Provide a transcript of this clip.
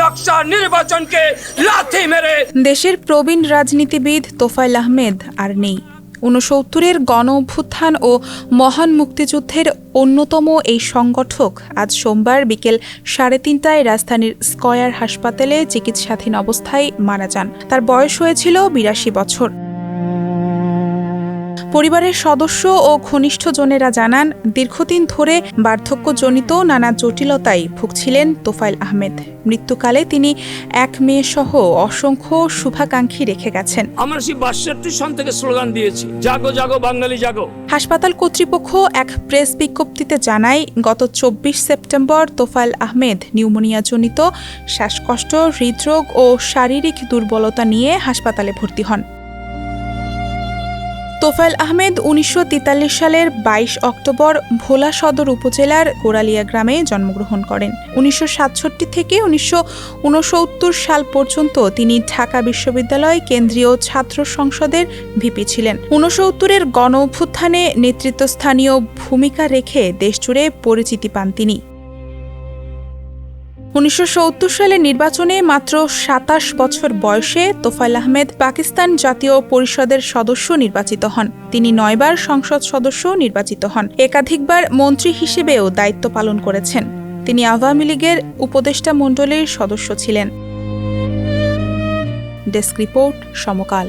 নকশা নির্বাচনকে লাথি মেরে। দেশের প্রবীণ রাজনীতিবিদ তোফায়েল আহমেদ আর নেই। ৬৯-এর গণ অভ্যুত্থান ও মহান মুক্তিযুদ্ধের অন্যতম এই সংগঠক আজ সোমবার বিকেল ৩:৩০টায় রাজধানীর স্কয়ার হাসপাতালে চিকিৎসাধীন অবস্থায় মারা যান। তার বয়স হয়েছিল ৮২ বছর। পরিবারের সদস্য ও ঘনিষ্ঠজনেরা জানান, দীর্ঘদিন ধরে বার্ধক্যজনিত নানা জটিলতায় ভুগছিলেন তোফায়েল আহমেদ। মৃত্যুকালে তিনি এক মেয়েসহ অসংখ্য শুভাকাঙ্ক্ষী রেখে গেছেন। আমরা সেই ৬২ সন থেকে স্লোগান দিয়েছি, জাগো জাগো বাঙালি জাগো। হাসপাতাল কর্তৃপক্ষ এক প্রেস বিজ্ঞপ্তিতে জানায়, গত ২৪ সেপ্টেম্বর তোফায়েল আহমেদ নিউমোনিয়াজনিত শ্বাসকষ্ট, হৃদরোগ ও শারীরিক দুর্বলতা নিয়ে হাসপাতালে ভর্তি হন। তোফায়েল আহমেদ ১৯৪৩ সালের ২২ অক্টোবর ভোলা সদর উপজেলার গোড়ালিয়া গ্রামে জন্মগ্রহণ করেন। ১৯৬৭ থেকে ১৯৬৯ সাল পর্যন্ত তিনি ঢাকা বিশ্ববিদ্যালয় কেন্দ্রীয় ছাত্র সংসদের ভিপি ছিলেন। ৬৯-এর গণ অভ্যুত্থানে নেতৃত্বস্থানীয় ভূমিকা রেখে দেশজুড়ে পরিচিতি পান তিনি। ১৯৭০ সালের নির্বাচনে মাত্র ২৭ বছর বয়সে তোফায়েল আহমেদ পাকিস্তান জাতীয় পরিষদের সদস্য নির্বাচিত হন। তিনি ৯ বার সংসদ সদস্য নির্বাচিত হন। একাধিকবার মন্ত্রী হিসেবেও দায়িত্ব পালন করেছেন। তিনি আওয়ামী লীগের উপদেষ্টা মণ্ডলীর সদস্য ছিলেন। ডেস্ক রিপোর্ট, সমকাল।